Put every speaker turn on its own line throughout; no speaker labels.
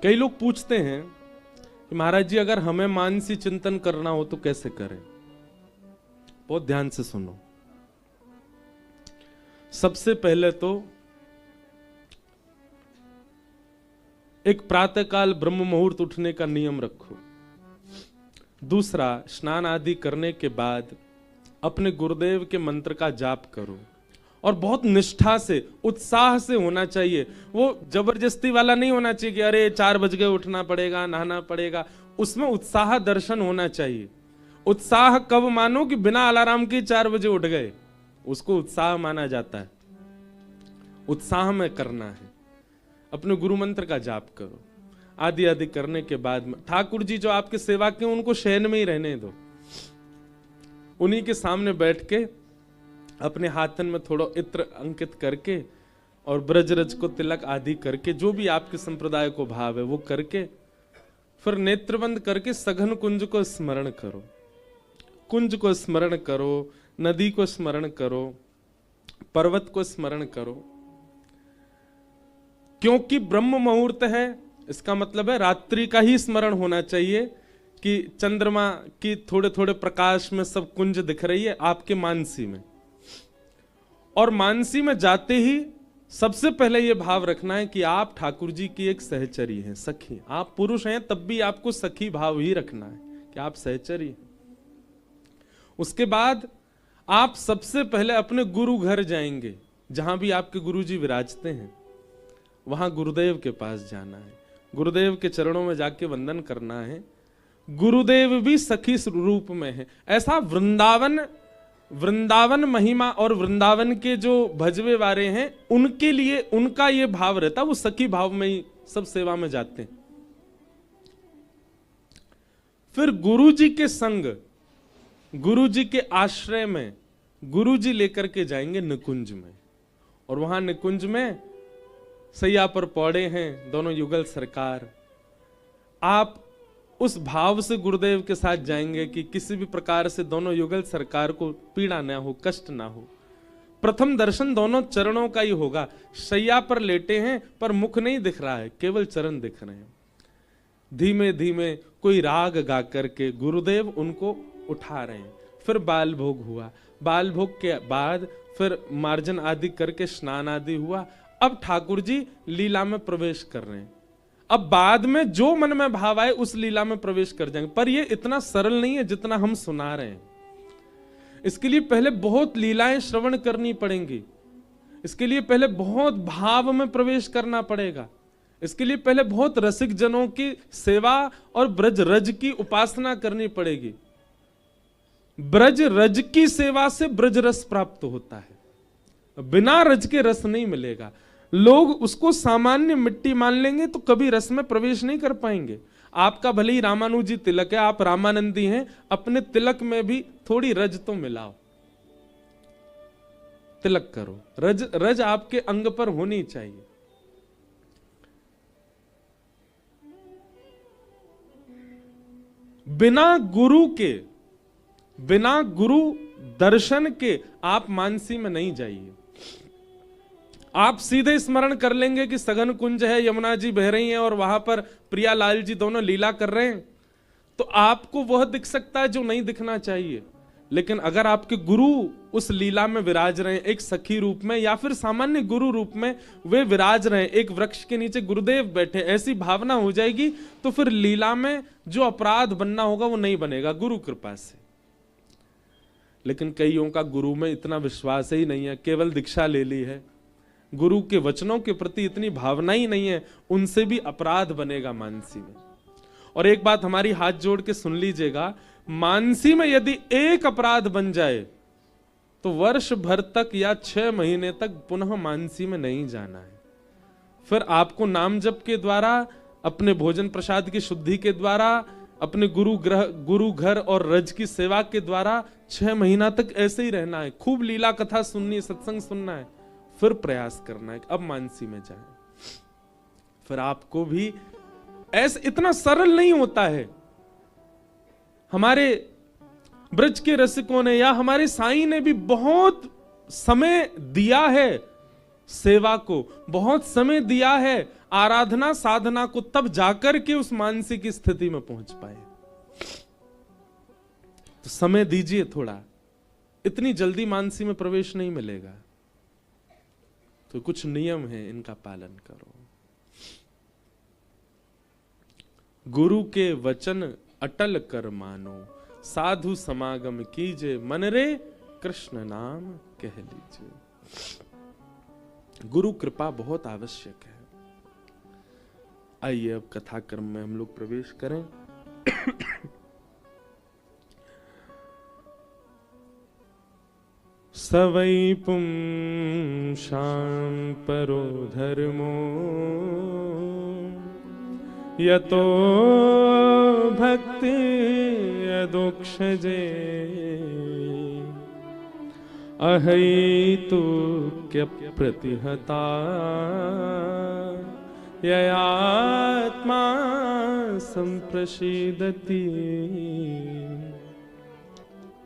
कई लोग पूछते हैं कि महाराज जी अगर हमें मानसी चिंतन करना हो तो कैसे करें। बहुत ध्यान से सुनो। सबसे पहले तो एक प्रातःकाल ब्रह्म मुहूर्त उठने का नियम रखो। दूसरा, स्नान आदि करने के बाद अपने गुरुदेव के मंत्र का जाप करो और बहुत निष्ठा से, उत्साह से होना चाहिए। वो जबरदस्ती वाला नहीं होना चाहिए कि अरे 4 बज गए उठना पड़ेगा, नहाना पड़ेगा। उसमें उत्साह दर्शन होना चाहिए। उत्साह कब मानो कि बिना अलार्म के 4 बजे उठ गए, उसको उत्साह माना जाता है। उत्साह में करना है। अपने गुरु मंत्र का जाप करो। आदि आदि करने के बाद में ठाकुर जी जो आपके सेवा के उनको शयन में ही रहने दो। उन्हीं के सामने बैठ के अपने हाथन में थोड़ा इत्र अंकित करके और ब्रजरज को तिलक आदि करके, जो भी आपके संप्रदाय को भाव है वो करके, फिर नेत्रबंद करके सघन कुंज को स्मरण करो। कुंज को स्मरण करो, नदी को स्मरण करो, पर्वत को स्मरण करो। क्योंकि ब्रह्म मुहूर्त है, इसका मतलब है रात्रि का ही स्मरण होना चाहिए कि चंद्रमा की थोड़े थोड़े प्रकाश में सब कुंज दिख रही है आपके मानसी में। और मानसी में जाते ही सबसे पहले यह भाव रखना है कि आप ठाकुर जी की एक सहचरी हैं, सखी। आप पुरुष हैं तब भी आपको सखी भाव ही रखना है कि आप सहचरी हैं। उसके बाद आप सबसे पहले अपने गुरु घर जाएंगे, जहां भी आपके गुरु जी विराजते हैं वहां गुरुदेव के पास जाना है। गुरुदेव के चरणों में जाके वंदन करना है। गुरुदेव भी सखी रूप में है। ऐसा वृंदावन महिमा और वृंदावन के जो भजवे वारे हैं उनके लिए उनका ये भाव रहता, वो सखी भाव में ही सब सेवा में जाते हैं। फिर गुरु जी के संग, गुरु जी के आश्रय में गुरु जी लेकर के जाएंगे निकुंज में। और वहां निकुंज में सैया पर पौड़े हैं दोनों युगल सरकार। आप उस भाव से गुरुदेव के साथ जाएंगे कि किसी भी प्रकार से दोनों युगल सरकार को पीड़ा ना हो, कष्ट ना हो। प्रथम दर्शन दोनों चरणों का ही होगा। सैया पर लेटे हैं पर मुख नहीं दिख रहा है, केवल चरण दिख रहे हैं। धीमे धीमे कोई राग गा करके गुरुदेव उनको उठा रहे हैं। फिर बाल भोग हुआ। बाल भोग के बाद फिर मार्जन आदि करके स्नान आदि हुआ। अब ठाकुर जी लीला में प्रवेश कर रहे हैं। अब बाद में जो मन में भाव आए उस लीला में प्रवेश कर जाएंगे। पर ये इतना सरल नहीं है जितना हम सुना रहे हैं। इसके लिए पहले बहुत लीलाएं श्रवण करनी पड़ेंगी। इसके लिए पहले बहुत भाव में प्रवेश करना पड़ेगा। इसके लिए पहले बहुत रसिक जनों की सेवा और ब्रज रज की उपासना करनी पड़ेगी। ब्रज रज की सेवा से ब्रज रस प्राप्त होता है। बिना रज के रस नहीं मिलेगा। लोग उसको सामान्य मिट्टी मान लेंगे तो कभी रस में प्रवेश नहीं कर पाएंगे। आपका भले ही रामानुजी तिलक है, आप रामानंदी हैं, अपने तिलक में भी थोड़ी रज तो मिलाओ। तिलक करो, रज रज आपके अंग पर होनी चाहिए। बिना गुरु के, बिना गुरु दर्शन के आप मानसी में नहीं जाइए। आप सीधे स्मरण कर लेंगे कि सघन कुंज है, यमुना जी बह रही हैं और वहां पर प्रियालाल जी दोनों लीला कर रहे हैं, तो आपको वह दिख सकता है जो नहीं दिखना चाहिए। लेकिन अगर आपके गुरु उस लीला में विराज रहे हैं, एक सखी रूप में या फिर सामान्य गुरु रूप में वे विराज रहे हैं, एक वृक्ष के नीचे गुरुदेव बैठे, ऐसी भावना हो जाएगी तो फिर लीला में जो अपराध बनना होगा वो नहीं बनेगा गुरु कृपा से। लेकिन कईयों का गुरु में इतना विश्वास ही नहीं है, केवल दीक्षा ले ली है, गुरु के वचनों के प्रति इतनी भावना ही नहीं है, उनसे भी अपराध बनेगा मानसी में। और एक बात हमारी हाथ जोड़ के सुन लीजिएगा, मानसी में यदि एक अपराध बन जाए तो वर्ष भर तक या 6 महीने तक पुनः मानसी में नहीं जाना है। फिर आपको नाम जप के द्वारा, अपने भोजन प्रसाद की शुद्धि के द्वारा, अपने गुरु घर और रज की सेवा के द्वारा 6 महीना तक ऐसे ही रहना है। खूब लीला कथा सुननी है, सत्संग सुनना है, फिर प्रयास करना है अब मानसी में जाए। फिर आपको भी ऐसे, इतना सरल नहीं होता है। हमारे ब्रज के रसिकों ने या हमारे साईं ने भी बहुत समय दिया है सेवा को, बहुत समय दिया है आराधना साधना को तब जाकर के उस मानसिक स्थिति में पहुंच पाए। तो समय दीजिए थोड़ा, इतनी जल्दी मानसी में प्रवेश नहीं मिलेगा। तो कुछ नियम है, इनका पालन करो। गुरु के वचन अटल कर मानो, साधु समागम कीजिए, मन रे कृष्ण नाम कह लीजिए। गुरु कृपा बहुत आवश्यक है। आइए अब कथा क्रम में हम लोग प्रवेश करें। सवै पुंसां परो धर्मो, यतो भक्ति यदोक्षजे, अहैतुक्य प्रतिहता, ययात्मा संप्रसीदति।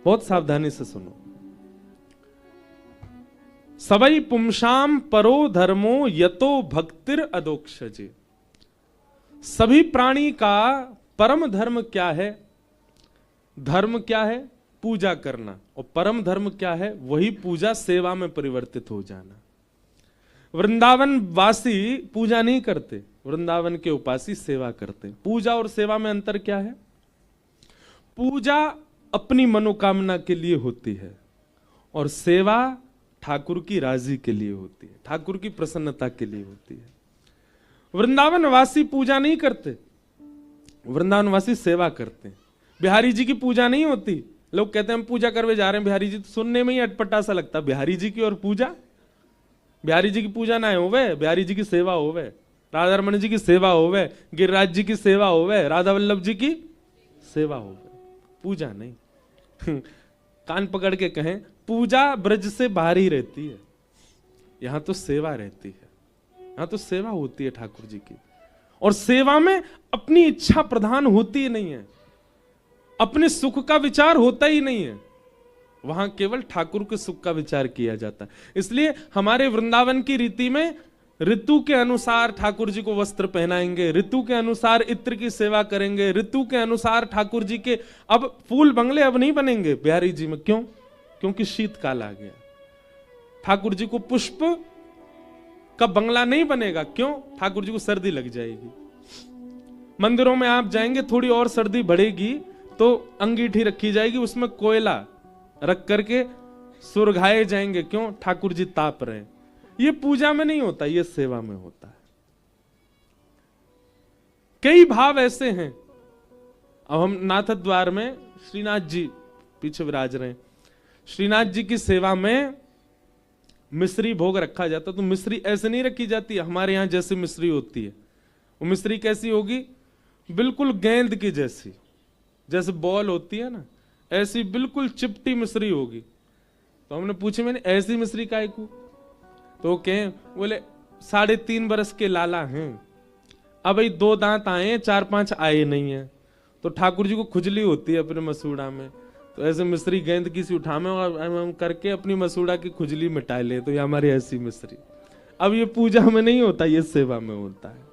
बहुत सावधानी से सुनो। सवै पुंसां परो धर्मो, यतो भक्तिर अदोक्षजे। सभी प्राणी का परम धर्म क्या है? धर्म क्या है? पूजा करना। और परम धर्म क्या है? वही पूजा सेवा में परिवर्तित हो जाना। वृंदावन वासी पूजा नहीं करते, वृंदावन के उपासी सेवा करते। पूजा और सेवा में अंतर क्या है? पूजा अपनी मनोकामना के लिए होती है और सेवा ठाकुर की राजी के लिए होती है, ठाकुर की प्रसन्नता के लिए होती है। वृंदावन वासी पूजा नहीं करते, वृंदावन वासी सेवा करते हैं। बिहारी जी की पूजा नहीं होती। लोग कहते हैं हम पूजा करवे जा रहे हैं बिहारी जी, तो सुनने में ही अटपटा सा लगता। बिहारी जी की और पूजा, बिहारी जी की पूजा ना होवे, बिहारी जी की सेवा होवे, राधा रमन जी की सेवा होवे, गिरिराज जी की सेवा होवे, राधा वल्लभ जी की सेवा होवे, पूजा नहीं। कान पकड़ के कहें, पूजा ब्रज से बाहर ही रहती है, यहां तो सेवा रहती है, यहां तो सेवा होती है ठाकुर जी की। और सेवा में अपनी इच्छा प्रधान होती ही नहीं है, अपने सुख का विचार होता ही नहीं है, वहां केवल ठाकुर के सुख का विचार किया जाता है। इसलिए हमारे वृंदावन की रीति में ऋतु के अनुसार ठाकुर जी को वस्त्र पहनाएंगे, ऋतु के अनुसार इत्र की सेवा करेंगे, ऋतु के अनुसार ठाकुर जी के अब फूल बंगले अब नहीं बनेंगे बिहारी जी में। क्यों? क्योंकि शीतकाल आ गया। ठाकुर जी को पुष्प का बंगला नहीं बनेगा। क्यों? ठाकुर जी को सर्दी लग जाएगी। मंदिरों में आप जाएंगे, थोड़ी और सर्दी बढ़ेगी तो अंगीठी रखी जाएगी, उसमें कोयला रख करके सुरघाए जाएंगे। क्यों? ठाकुर जी ताप रहे हैं। ये पूजा में नहीं होता, ये सेवा में होता है। कई भाव ऐसे हैं। अब हम नाथ द्वार में श्रीनाथ जी पीछे विराज रहे हैं, श्रीनाथ जी की सेवा में मिश्री भोग रखा जाता। तो मिश्री ऐसे नहीं रखी जाती हमारे यहां जैसे मिश्री होती है। वो मिश्री कैसी होगी? बिल्कुल गेंद की जैसी, जैसे बॉल होती है ना, ऐसी बिल्कुल चिपटी मिश्री होगी। तो हमने पूछे, मैंने ऐसी मिश्री काहे को? तो कहें, बोले 3.5 बरस के लाला हैं, अब 2 दांत आए, 4-5 आए नहीं है, तो ठाकुर जी को खुजली होती है अपने मसूड़ा में। तो ऐसे मिश्री गेंद की सी उठामे और हम करके अपनी मसूड़ा की खुजली मिटा ले, तो ये हमारी ऐसी मिश्री। अब ये पूजा में नहीं होता, ये सेवा में होता है।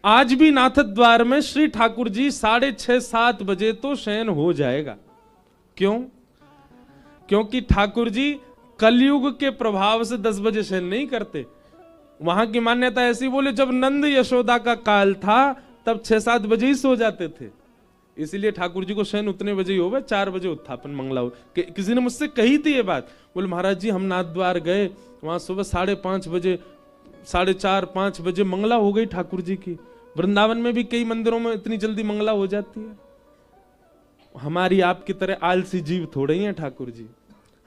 आज भी नाथ द्वार में श्री ठाकुर जी 6:30-7 बजे तो शयन हो जाएगा। क्यों? क्योंकि ठाकुर जी कलयुग के प्रभाव से 10 बजे शयन नहीं करते। वहां की मान्यता ऐसी, बोले जब नंद यशोदा का काल था तब 6-7 बजे ही सो जाते थे, इसलिए ठाकुर जी को शयन उतने बजे ही हो, 4 बजे उत्थापन मंगला हो। किसी ने मुझसे कही थी ये बात, बोले महाराज जी हम नाथ द्वार गए, वहां सुबह 5:30 बजे, 4:30-5 बजे मंगला हो गई ठाकुर जी की। वृंदावन में भी कई मंदिरों में इतनी जल्दी मंगला हो जाती है। हमारी आपकी तरह आलसी जीव थोड़े ही हैं ठाकुर जी,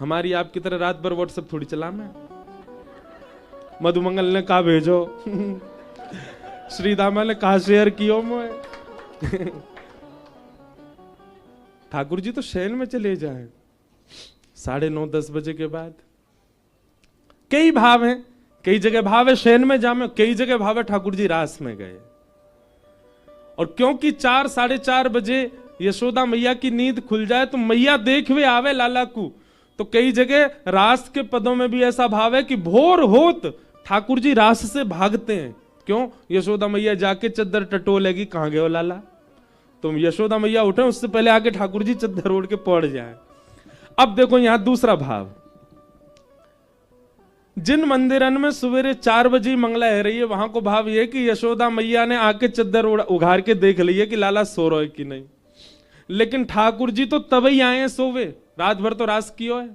हमारी आपकी तरह रात भर व्हाट्सएप थोड़ी चलाना है। मधुमंगल ने कहा भेजो, श्रीदामा ने कहा शेयर कियो मोए। ठाकुर जी तो शयन में चले जाए 9:30-10 बजे के बाद। कई भाव हैं, कई जगह भाव है शयन में जामे, कई जगह भाव है ठाकुर जी रास में गए। और क्योंकि 4-4:30 बजे यशोदा मैया की नींद खुल जाए तो मैया देख वे आवे लाला को, तो कई जगह रास के पदों में भी ऐसा भाव है कि भोर होत ठाकुर जी रास से भागते हैं। क्यों? यशोदा मैया जाके चद्दर टटोलेगी, कहां गए हो लाला? तुम यशोदा मैया उठे उससे पहले आके ठाकुर जी चद्दर ओढ़ के पड़ जाए। अब देखो यहां दूसरा भाव, जिन मंदिरन में सवेरे 4 बजे मंगला है रही है, वहां को भाव यह कि यशोदा मैया ने आके चद्दर उघार के देख ली है कि लाला सो रहा है कि नहीं। लेकिन ठाकुर जी तो तब ही आए सोवे, रात भर तो रास कियो है,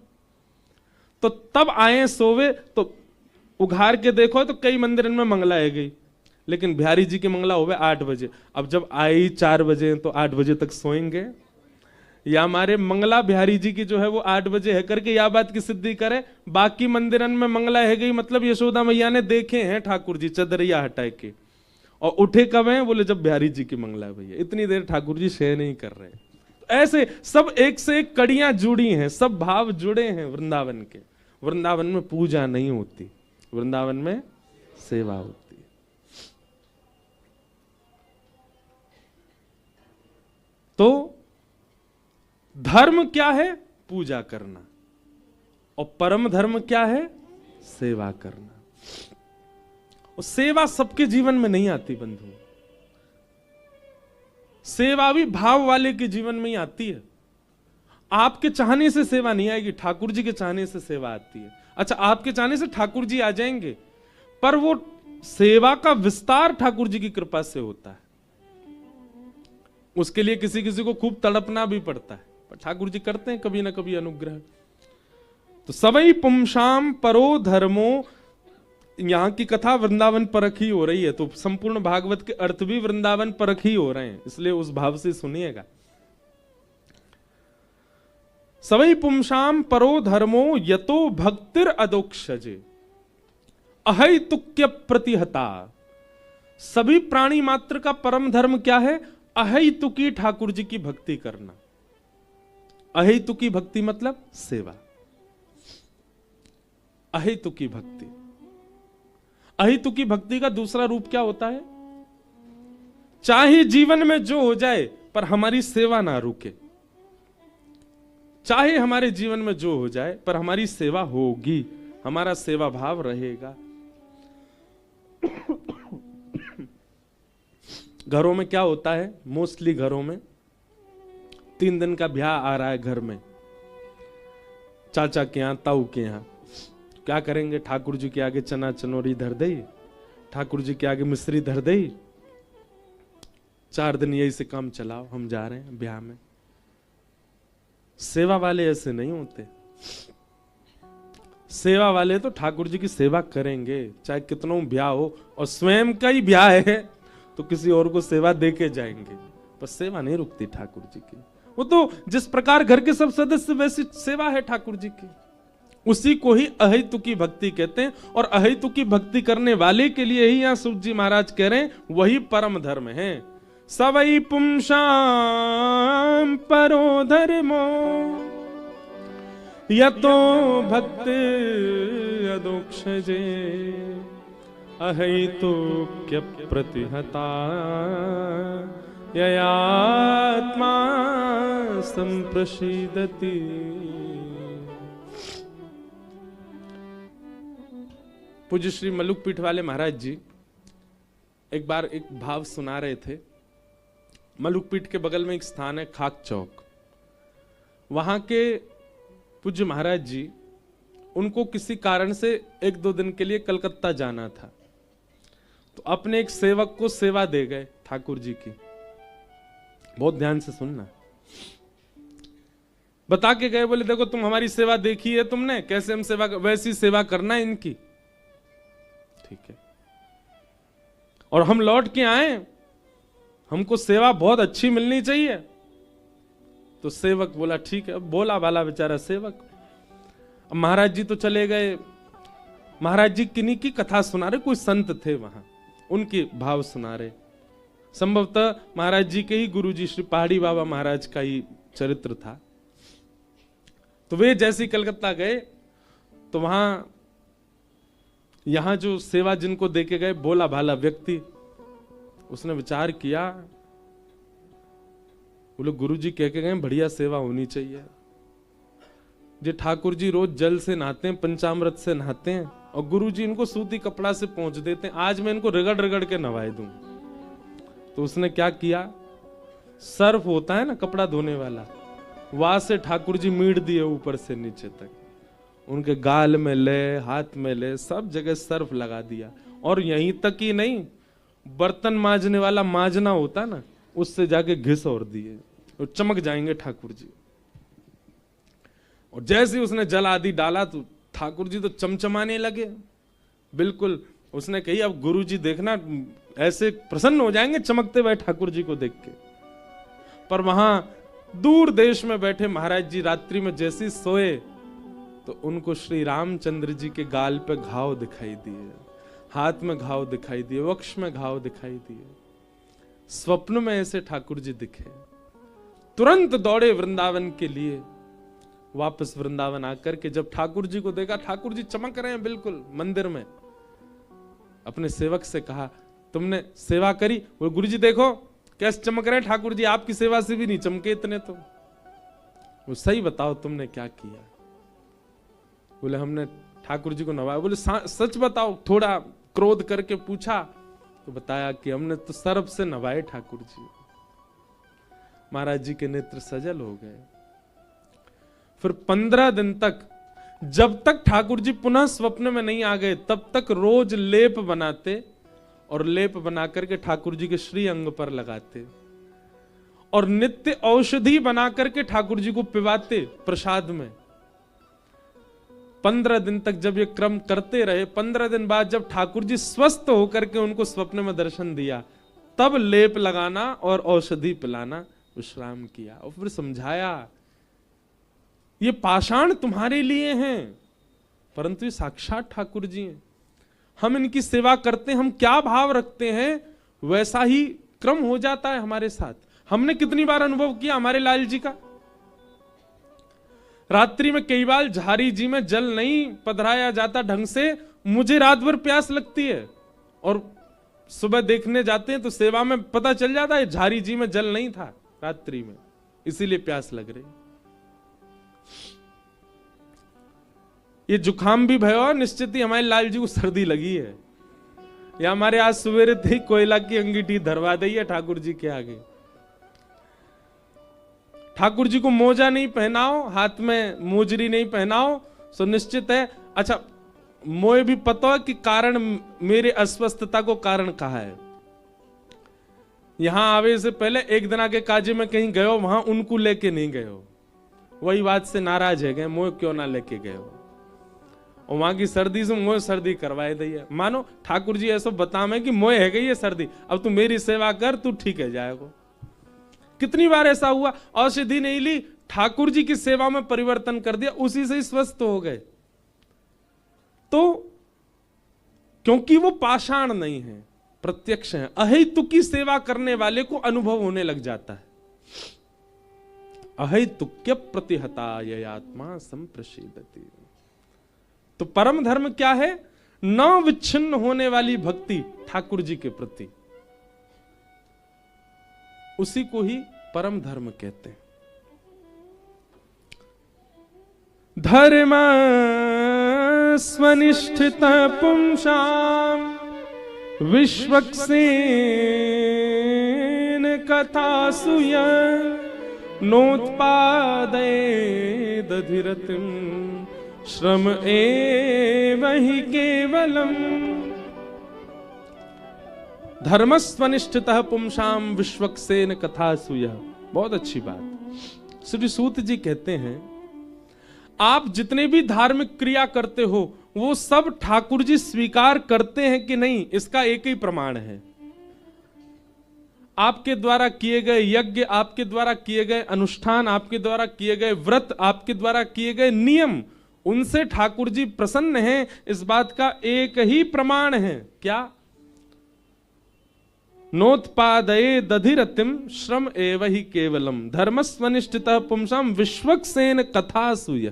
तो तब आए सोवे, तो उघार के देखो तो कई मंदिरन में मंगला है गई, लेकिन बिहारी जी की मंगला हो गए 8 बजे। अब जब आई 4 बजे तो 8 बजे तक सोएंगे, या हमारे मंगला बिहारी जी की जो है वो 8 बजे है करके या बात की सिद्धि करे। बाकी मंदिरन में मंगला है गई, मतलब यशोदा मैया ने देखे हैं ठाकुर जी चदरिया हटाए के, और उठे कब हैं? बोले जब बिहारी जी की मंगला है भैया, इतनी देर ठाकुर जी शय नहीं कर रहे। तो ऐसे सब एक से एक कड़ियां जुड़ी हैं, सब भाव जुड़े हैं वृंदावन के। वृंदावन में पूजा नहीं होती, वृंदावन में सेवा होती है। तो धर्म क्या है? पूजा करना। और परम धर्म क्या है? सेवा करना। और सेवा सबके जीवन में नहीं आती बंधु, सेवा भी भाव वाले के जीवन में ही आती है। आपके चाहने से सेवा नहीं आएगी, ठाकुर जी के चाहने से सेवा आती है। अच्छा, आपके चाहने से ठाकुर जी आ जाएंगे, पर वो सेवा का विस्तार ठाकुर जी की कृपा से होता है। उसके लिए किसी किसी को खूब तड़पना भी पड़ता है, पर ठाकुर जी करते हैं कभी ना कभी अनुग्रह। तो सवई पुंसाम परो धर्मो, यहां की कथा वृंदावन परख ही हो रही है, तो संपूर्ण भागवत के अर्थ भी वृंदावन परख ही हो रहे हैं, इसलिए उस भाव से सुनिएगा। सवई पुंसाम परो धर्मो यतो भक्तिर अदोक्षजे अहैतुक्य प्रतिहता। सभी प्राणी मात्र का परम धर्म क्या है? अहैतुकी ठाकुर जी की भक्ति करना। अहैतुकी भक्ति मतलब सेवा। अहैतुकी भक्ति, अहैतुकी भक्ति का दूसरा रूप क्या होता है? चाहे जीवन में जो हो जाए पर हमारी सेवा ना रुके, चाहे हमारे जीवन में जो हो जाए पर हमारी सेवा होगी, हमारा सेवा भाव रहेगा। घरों में क्या होता है? मोस्टली घरों में 3 दिन का ब्याह आ रहा है घर में, चाचा के यहां, ताऊ के यहां, क्या करेंगे? ठाकुर जी के आगे चना चनोरी धर दे, ठाकुर जी के आगे मिश्री धर दे, 4 दिन यही से काम चलाओ, हम जा रहे हैं ब्याह में। सेवा वाले ऐसे नहीं होते। सेवा वाले तो ठाकुर जी की सेवा करेंगे, चाहे कितनों ब्याह हो, और स्वयं का ही ब्याह है तो किसी और को सेवा दे के जाएंगे, पर सेवा नहीं रुकती ठाकुर जी की। वो तो जिस प्रकार घर के सब सदस्य वैसी सेवा है ठाकुर जी की, उसी को ही अहैतुकी भक्ति कहते हैं। और अहैतुकी भक्ति करने वाले के लिए ही यहां सूत जी महाराज कह रहे हैं वही परम धर्म है। सवई पुंसाम परो धर्मो यतो भक्ति अदोक्षजे अहैतुक्य प्रतिहता ययात्मा संप्रसीदति। पूज्य श्री मलुक पीठ वाले महाराज जी एक बार एक भाव सुना रहे थे। मलुक पीठ के बगल में एक स्थान है खाक चौक, वहां के पूज्य महाराज जी, उनको किसी कारण से 1-2 दिन के लिए कलकत्ता जाना था, तो अपने एक सेवक को सेवा दे गए ठाकुर जी की। बहुत ध्यान से सुनना। बता के गए, बोले देखो तुम हमारी सेवा देखी है तुमने, कैसे हम सेवा, वैसी सेवा करना है इनकी, ठीक है। और हम लौट के आए, हमको सेवा बहुत अच्छी मिलनी चाहिए। तो सेवक बोला ठीक है, बोला वाला बेचारा सेवक। अब महाराज जी तो चले गए, महाराज जी किन्हीं की कथा सुना रहे, कोई संत थे वहां, उनके भाव सुना रहे। संभवतः महाराज जी के ही गुरुजी श्री पहाड़ी बाबा महाराज का ही चरित्र था। तो वे जैसे कलकत्ता गए तो वहां यहां जो सेवा जिनको देके गए, बोला भाला व्यक्ति, उसने विचार किया, बोले गुरुजी कह के गए बढ़िया सेवा होनी चाहिए। जो ठाकुर जी रोज जल से नहाते हैं, पंचामृत से नहाते हैं, और गुरुजी इनको सूती कपड़ा से पोंछ देते हैं, आज मैं इनको रगड़ रगड़ के नवाए दूं। तो उसने क्या किया, सर्फ होता है ना कपड़ा धोने वाला, वहां से ठाकुर जी मीड़ दिए ऊपर से नीचे तक, उनके गाल में ले, हाथ में ले, सब जगह सर्फ लगा दिया। और यहीं तक ही नहीं, बर्तन मांजने वाला मांजना होता ना, उससे जाके घिस और दिए, और चमक जाएंगे ठाकुर जी। और जैसे ही उसने जल आदि डाला तो ठाकुर जी तो चमचमाने लगे बिल्कुल। उसने कही अब गुरु जी देखना ऐसे प्रसन्न हो जाएंगे चमकते हुए ठाकुर जी को देख के। पर वहां दूर देश में बैठे महाराज जी रात्रि में जैसे सोए तो उनको श्री रामचंद्र जी के गाल पे घाव दिखाई दिए, हाथ में घाव दिखाई दिए, वक्ष में घाव दिखाई दिए। स्वप्न में ऐसे ठाकुर जी दिखे, तुरंत दौड़े वृंदावन के लिए। वापस वृंदावन आकर के जब ठाकुर जी को देखा, ठाकुर जी चमक रहे हैं बिल्कुल मंदिर में, अपने सेवक से कहा तुमने सेवा करी? वो गुरु जी देखो कैसे चमक रहे हैं ठाकुर जी, आपकी सेवा से भी नहीं चमके इतने तो। वो सही बताओ तुमने क्या किया? बोले हमने ठाकुर जी को नवाया। बोले सच बताओ, थोड़ा क्रोध करके पूछा तो बताया कि हमने तो सर्फ से नवाए ठाकुर जी। महाराज जी के नेत्र सजल हो गए। फिर 15 दिन तक, जब तक ठाकुर जी पुनः स्वप्न में नहीं आ गए, तब तक रोज लेप बनाते और लेप बना करके ठाकुर जी के श्री अंग पर लगाते और नित्य औषधि बना करके ठाकुर जी को पिवाते प्रसाद में। 15 दिन तक जब ये क्रम करते रहे, 15 दिन बाद जब ठाकुर जी स्वस्थ होकर के उनको स्वप्न में दर्शन दिया, तब लेप लगाना और औषधि पिलाना विश्राम किया। और फिर समझाया ये पाषाण तुम्हारे लिए हैं, परंतु ये साक्षात ठाकुर जी हैं। हम इनकी सेवा करते हैं, हम क्या भाव रखते हैं वैसा ही क्रम हो जाता है हमारे साथ। हमने कितनी बार अनुभव किया हमारे लाल जी का। रात्रि में कई बार झारी जी में जल नहीं पधराया जाता ढंग से, मुझे रात भर प्यास लगती है और सुबह देखने जाते हैं तो सेवा में पता चल जाता है झारी जी में जल नहीं था रात्रि में, इसीलिए प्यास लग रही। ये जुकाम भी भयो, निश्चित ही हमारे लाल जी को सर्दी लगी है, या हमारे आज सवेरे थे कोयला की अंगीठी धरवा दी है ठाकुर जी के आगे। ठाकुर जी को मोजा नहीं पहनाओ, हाथ में मोजरी नहीं पहनाओ, सो निश्चित है। अच्छा, मोए भी पता है कि कारण मेरे अस्वस्थता को कारण कहा है। यहां आवे से पहले एक दिन आगे काजे में कहीं गए हो, वहां उनको लेके नहीं गए हो, वही बात से नाराज है गए, मोए क्यों ना लेके गए हो। और वहां की सर्दी से मोए सर्दी करवाए दी है। मानो ठाकुर जी ऐसा बतावे कि मोए है गई है सर्दी, अब तू मेरी सेवा कर, तू ठीक है जाएगा। कितनी बार ऐसा हुआ, औषधि नहीं ली, ठाकुर जी की सेवा में परिवर्तन कर दिया, उसी से ही स्वस्थ हो गए। तो क्योंकि वो पाषाण नहीं है, प्रत्यक्ष है। अहेतुकी सेवा करने वाले को अनुभव होने लग जाता है। अहेतुक्य प्रतिहता ययात्मा संप्रसीदति। तो परम धर्म क्या है? न विच्छिन्न होने वाली भक्ति ठाकुर जी के प्रति, उसी को ही परम धर्म कहते हैं। धर्म स्वनिष्ठित पुंसाम विश्वक्सेन कथासुय नोत्पादये दधिरतिम श्रम एव हि केवलम। धर्मस्वनिष्ठितः पुंसाम विश्वक्सेन कथासुय। बहुत अच्छी बात। श्री सूत जी कहते हैं, आप जितने भी धार्मिक क्रिया करते हो वो सब ठाकुर जी स्वीकार करते हैं कि नहीं, इसका एक ही प्रमाण है। आपके द्वारा किए गए यज्ञ, आपके द्वारा किए गए अनुष्ठान, आपके द्वारा किए गए व्रत, आपके द्वारा किए गए नियम, उनसे ठाकुर जी प्रसन्न हैं, इस बात का एक ही प्रमाण है। क्या? नोत्पादये दधिरतिम श्रम एव हि केवलम धर्मस्वनिष्ठितः पुंसाम विश्वक्सेन कथासुय।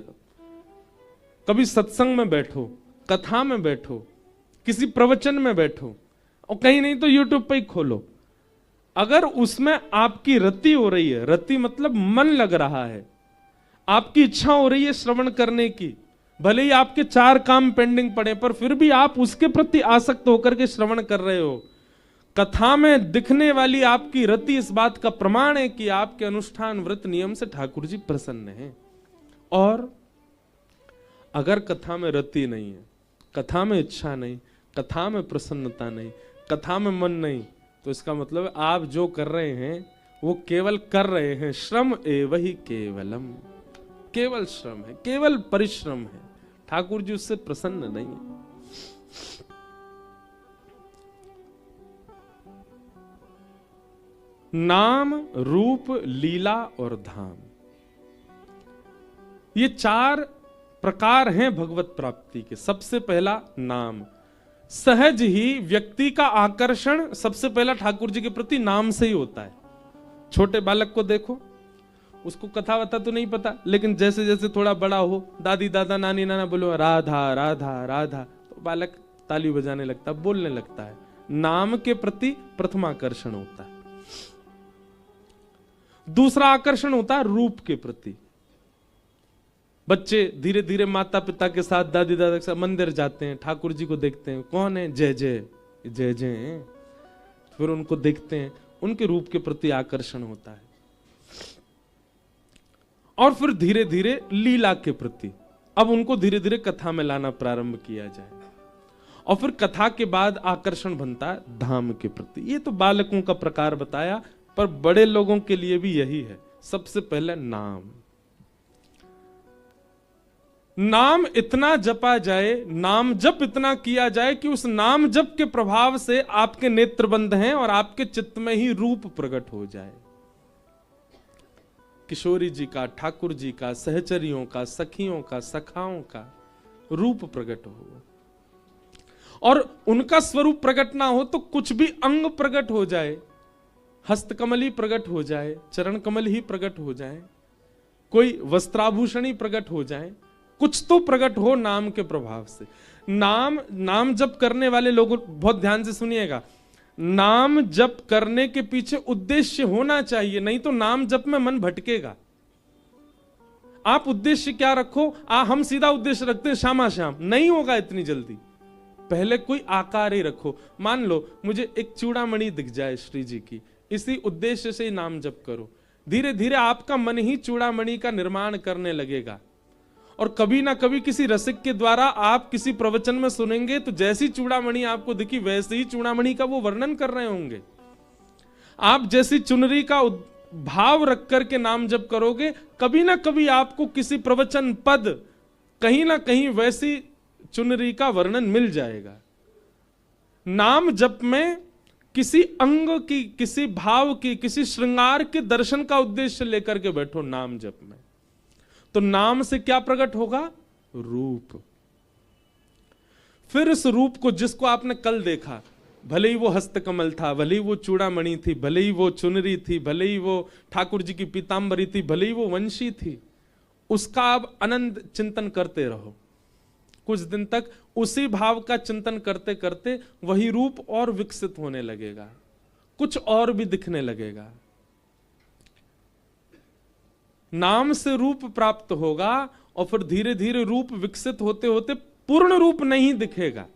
कभी सत्संग में बैठो, कथा में बैठो, किसी प्रवचन में बैठो, और कहीं नहीं तो यूट्यूब पे ही खोलो, अगर उसमें आपकी रति हो रही है, रति मतलब मन लग रहा है, आपकी इच्छा हो रही है श्रवण करने की, भले ही आपके 4 काम पेंडिंग पड़े, पर फिर भी आप उसके प्रति आसक्त होकर के श्रवण कर रहे हो। कथा में दिखने वाली आपकी रति इस बात का प्रमाण है कि आपके अनुष्ठान व्रत नियम से ठाकुर जी प्रसन्न हैं। और अगर कथा में रति नहीं है, कथा में इच्छा नहीं, कथा में प्रसन्नता नहीं, कथा में मन नहीं, तो इसका मतलब आप जो कर रहे हैं वो केवल कर रहे हैं, श्रम एव ही केवलम, केवल श्रम है, केवल परिश्रम है। ठाकुर जी उससे प्रसन्न नहीं है। नाम, रूप, लीला और धाम, ये 4 प्रकार हैं भगवत प्राप्ति के। सबसे पहला नाम। सहज ही व्यक्ति का आकर्षण सबसे पहला ठाकुर जी के प्रति नाम से ही होता है। छोटे बालक को देखो, उसको कथा वथा तो नहीं पता, लेकिन जैसे जैसे थोड़ा बड़ा हो, दादी दादा नानी नाना बोलो राधा राधा राधा, तो बालक ताली बजाने लगता, बोलने लगता है। नाम के प्रति प्रथम आकर्षण होता है। दूसरा आकर्षण होता है रूप के प्रति। बच्चे धीरे धीरे माता पिता के साथ, दादी दादा के साथ मंदिर जाते हैं, ठाकुर जी को देखते हैं, कौन है, जय जय जय जय हैं। फिर उनको देखते हैं, उनके रूप के प्रति आकर्षण होता है। और फिर धीरे धीरे लीला के प्रति, अब उनको धीरे धीरे कथा में लाना प्रारंभ किया जाए। और फिर कथा के बाद आकर्षण बनता है धाम के प्रति। ये तो बालकों का प्रकार बताया, पर बड़े लोगों के लिए भी यही है। सबसे पहले नाम। नाम इतना जपा जाए, नाम जप इतना किया जाए कि उस नाम जप के प्रभाव से आपके नेत्र बंद हैं और आपके चित्त में ही रूप प्रकट हो जाए। किशोरी जी का, ठाकुर जी का, सहचरियों का, सखियों का, सखाओं का रूप प्रकट हो, और उनका स्वरूप प्रकट ना हो तो कुछ भी अंग प्रकट हो जाए, हस्तकमल ही प्रकट हो जाए, चरण कमल ही प्रकट हो जाए, कोई वस्त्राभूषण ही प्रकट हो जाए, कुछ तो प्रकट हो नाम के प्रभाव से। नाम जप करने वाले लोग बहुत ध्यान से सुनिएगा, नाम जप करने के पीछे उद्देश्य होना चाहिए, नहीं तो नाम जप में मन भटकेगा। आप उद्देश्य क्या रखो, हम सीधा उद्देश्य रखते हैं श्यामा श्याम, नहीं होगा इतनी जल्दी। पहले कोई आकार ही रखो। मान लो मुझे एक चूड़ामणि दिख जाए श्री जी की, इसी उद्देश्य से ही नाम जप करो। धीरे धीरे आपका मन ही चूड़ामणि का निर्माण करने लगेगा। और कभी ना कभी किसी रसिक के द्वारा आप किसी प्रवचन में सुनेंगे तो जैसी चूड़ामणि आपको दिखी वैसे ही चूड़ामणि का वो वर्णन कर रहे होंगे। आप जैसी चुनरी का भाव रख करके नाम जप करोगे, कभी ना कभी आपको किसी प्रवचन पद कहीं ना कहीं वैसी चुनरी का वर्णन मिल जाएगा। नाम जप में किसी अंग की, किसी भाव की, किसी श्रृंगार के दर्शन का उद्देश्य लेकर के बैठो नाम जप में, तो नाम से क्या प्रकट होगा, रूप। फिर इस रूप को, जिसको आपने कल देखा, भले ही वो हस्तकमल था, भले ही वो चूड़ामणि थी, भले ही वो चुनरी थी, भले ही वो ठाकुर जी की पीतांबरी थी, भले ही वो वंशी थी, उसका आप आनंद चिंतन करते रहो। कुछ दिन तक उसी भाव का चिंतन करते करते वही रूप और विकसित होने लगेगा, कुछ और भी दिखने लगेगा। नाम से रूप प्राप्त होगा और फिर धीरे धीरे रूप विकसित होते होते पूर्ण रूप नहीं दिखेगा,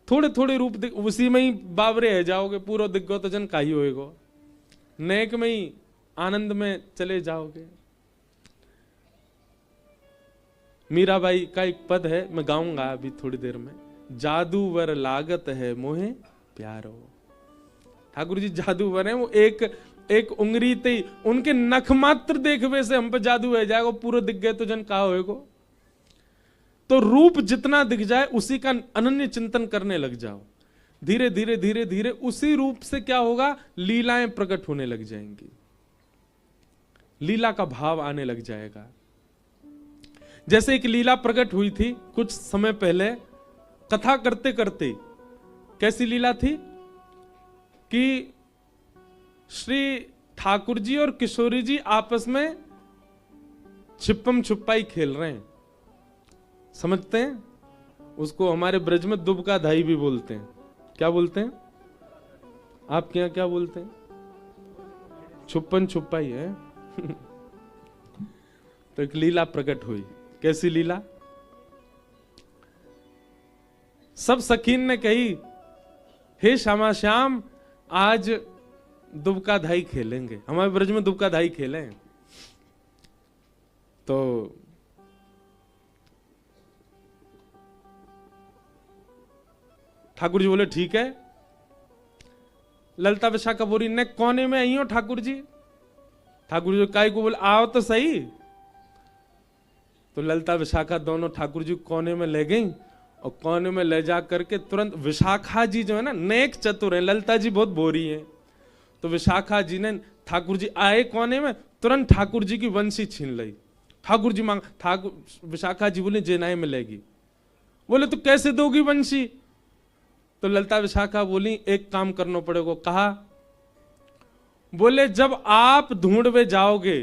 थोड़े थोड़े रूप उसी में ही बावरे है जाओगे, पूरा दिग्गो तो जन का ही होएगो, नेक में ही आनंद में चले जाओगे। मीराबाई का एक पद है, मैं गाऊंगा अभी थोड़ी देर में, जादूवर लागत है मोहे प्यारो। ठाकुर जी जादूवर है, वो एक उंगली ते उनके नख मात्र देखवे से हम पे जादू है जाएगा, पूरा दिख गए तो जन कहा होएगो। तो रूप जितना दिख जाए उसी का अनन्य चिंतन करने लग जाओ। धीरे धीरे धीरे धीरे उसी रूप से क्या होगा, लीलाएं प्रकट होने लग जाएंगी, लीला का भाव आने लग जाएगा। जैसे एक लीला प्रकट हुई थी कुछ समय पहले, कथा करते करते। कैसी लीला थी कि श्री ठाकुर जी और किशोरी जी आपस में छिप्पम छुपाई खेल रहे हैं, समझते हैं उसको? हमारे ब्रज में दुब का धाई भी बोलते हैं। क्या बोलते हैं आपके यहां, क्या बोलते हैं? छुपन छुपाई है। तो एक लीला प्रकट हुई। कैसी लीला? सब सखीन ने कही, हे श्यामा श्याम, आज दुबका धाई खेलेंगे, हमारे ब्रज में दुबका धाई खेले। तो ठाकुर जी बोले ठीक है। ललिता विशाखा बोली, ने कोने में आई हो ठाकुर जी? ठाकुर जी काय को बोले, आओ तो सही। तो ललिता विशाखा दोनों ठाकुर जी कोने में ले गई, और कोने में ले जा करके तुरंत विशाखा जी जो है ना, नेक चतुर है, ललिता जी बहुत बोरी है, तो विशाखा जी ने, ठाकुर जी आए कोने में, तुरंत ठाकुर जी की वंशी छीन ली। ठाकुर जी मांग, ठाकुर विशाखा जी बोले जेनाई मिलेगी। बोले तो कैसे दोगी वंशी? तो ललिता विशाखा बोली, एक काम करना पड़ेगा। कहा, बोले जब आप ढूंढवे जाओगे,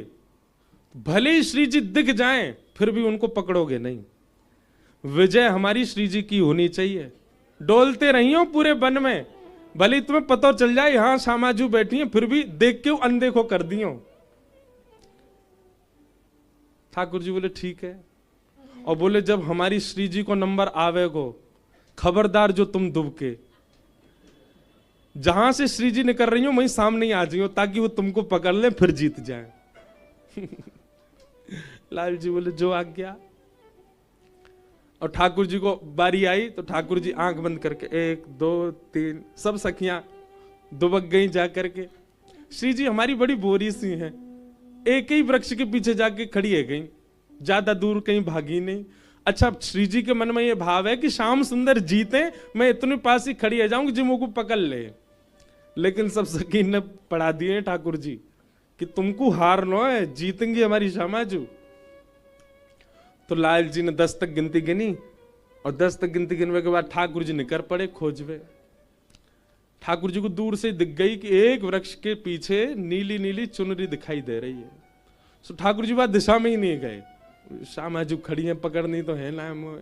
भले ही श्री जी दिख जाएं, फिर भी उनको पकड़ोगे नहीं। विजय हमारी श्री जी की होनी चाहिए। डोलते रहियो पूरे वन में, भले तुम्हें पता चल जाए यहां श्यामाजू बैठी है, फिर भी देख के अनदेखो कर दियो। ठाकुर जी बोले ठीक है। और बोले जब हमारी श्री जी को नंबर आवेगो, खबरदार जो तुम दुबके, जहां से श्री जी निकल रही हो वहीं सामने ही आ जाइयो, ताकि वो तुमको पकड़ ले फिर जीत जाए। लाल जी बोले जो आज्ञा। और ठाकुर जी को बारी आई तो ठाकुर जी आंख बंद करके 1 2 3 सब सखियां दुबक गई जा करके। श्री जी हमारी बड़ी बोरी सी हैं, एक ही वृक्ष के पीछे जाके खड़ी है गई, ज्यादा दूर कहीं भागी नहीं। अच्छा, श्री जी के मन में ये भाव है कि श्याम सुंदर जीते, मैं इतने पास ही खड़ी है जाऊंगी जी मुझको पकड़ ले। लेकिन सब सखीन ने पढ़ा दिए ठाकुर जी कि तुमको हार नो है, जीतेंगी हमारी श्यामाजू। तो लाल जी ने 10 तक गिनती गिनी, और 10 तक गिनती गिनने के बाद ठाकुर जी निकर पड़े खोजवे। ठाकुर जी को दूर से दिख गई कि एक वृक्ष के पीछे नीली नीली चुनरी दिखाई दे रही है। तो ठाकुर जी बात दिशा में ही नहीं गए, श्यामाजू खड़ी है, पकड़नी तो है ना।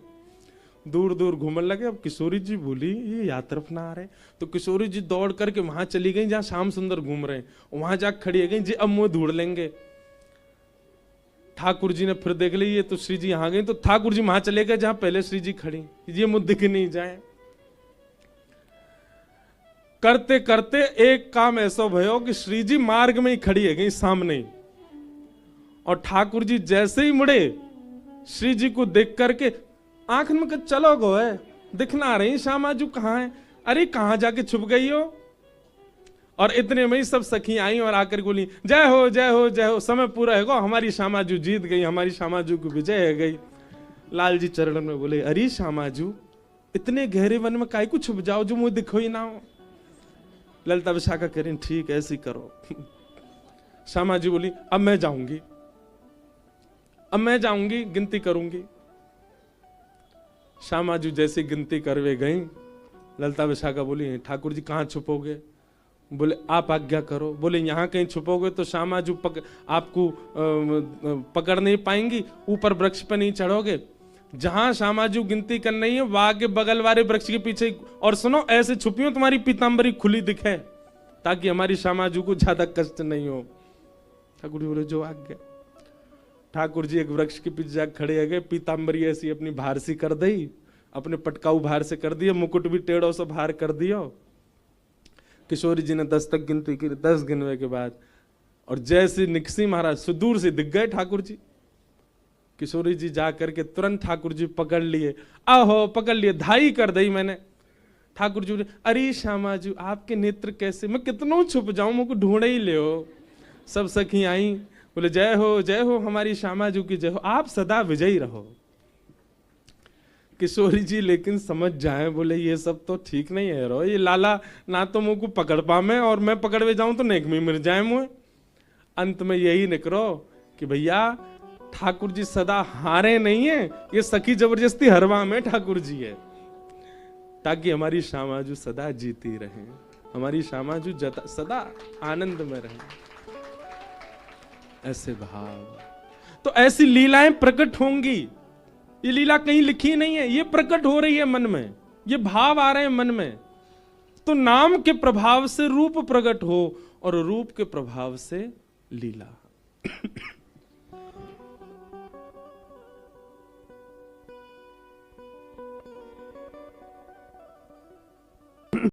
दूर दूर घूमने लगे। अब किशोरी जी बोली ये या तरफ ना आ रहे, तो किशोरी जी दौड़ करके वहां चली गई जहां श्याम सुंदर घूम रहे हैं, वहां जाकर खड़ी है गई जी, अब मुंह ढूंढ लेंगे। ठाकुर जी ने फिर देख ली ये तो श्री जी यहां गई, तो ठाकुर जी वहां चले गए जहां पहले श्री जी खड़ी, ये मुंह दिख नहीं जाए। करते करते एक काम ऐसा भयो कि श्री जी मार्ग में ही खड़ी है गई सामने ही, और ठाकुर जी जैसे ही मुड़े, श्री जी को देख करके आंख में कहा चलो गो है, दिखना आ रही श्यामाजू कहाँ है? अरे कहाँ जाके छुप गई हो? और इतने में ही सब सखी आई और आकर बोली जय हो जय हो जय हो, समय पूरा है गो, हमारी श्यामाजू जीत गई, हमारी श्यामाजू की विजय है गई। लाल जी चरण में बोले, अरे श्यामाजू इतने गहरे वन में काहे को छुप जाओ जो मुझे दिखो ही ना हो। ललिता विशाखा कह रही ठीक है ऐसी करो। श्यामाजू बोली अब मैं जाऊंगी, अब मैं जाऊंगी, गिनती करूंगी। श्यामाजू जैसे गिनती करवे गई, ललिता विशाखा बोली ठाकुर जी कहाँ छुपोगे? बोले आप आज्ञा करो। बोले यहाँ कहीं छुपोगे तो श्यामाजू आपको पकड़ नहीं पाएंगी, ऊपर वृक्ष पर नहीं चढ़ोगे। जहां श्यामाजू गिनती कर रही है वहां के बगल वाले वृक्ष के पीछे, और सुनो ऐसे छुपियो तुम्हारी पीताम्बरी खुली दिखे, ताकि हमारी श्यामाजू को ज्यादा कष्ट नहीं हो। ठाकुर जी बोले जो आज्ञा। ठाकुर जी एक वृक्ष के पीछे जाकर खड़े हो गए, पीताम्बरी ऐसी अपनी भार सी कर दी, अपने पटकाऊ भार से कर दिया, मुकुट भी टेढ़ो से भार कर दियो। किशोरी जी ने 10 तक गिनती की, 10 गिनने के बाद और जैसे निकसी महाराज सुदूर से दिख गए ठाकुर जी। किशोरी जी जा करके तुरंत ठाकुर जी पकड़ लिए, आहो पकड़ लिए, धाई कर दी मैंने। ठाकुर जी अरे श्यामाजू आपके नेत्र कैसे, मैं कितनों छुप जाऊं, मुझको ढूंढे ही ले हो। सब सखी आई, बोले जय हो हमारी श्यामाजू की जय हो, आप सदा विजयी रहो। किशोरी जी लेकिन समझ जाए, बोले ये सब तो ठीक नहीं है रो, ये लाला ना तो मुझको पकड़ पावे और मैं पकड़वे जाऊं तो नेक में मिल जाए मुझे। अंत में यही निकलो कि भैया ठाकुर जी सदा हारे नहीं है, ये सखी जबरदस्ती हरवा में ठाकुर जी है, ताकि हमारी श्यामाजू सदा जीती रहे, हमारी श्यामाजू सदा आनंद में रहे। ऐसे भाव, तो ऐसी लीलाएं प्रकट होंगी। ये लीला कहीं लिखी नहीं है, ये प्रकट हो रही है मन में, ये भाव आ रहे हैं मन में। तो नाम के प्रभाव से रूप प्रकट हो और रूप के प्रभाव से लीला।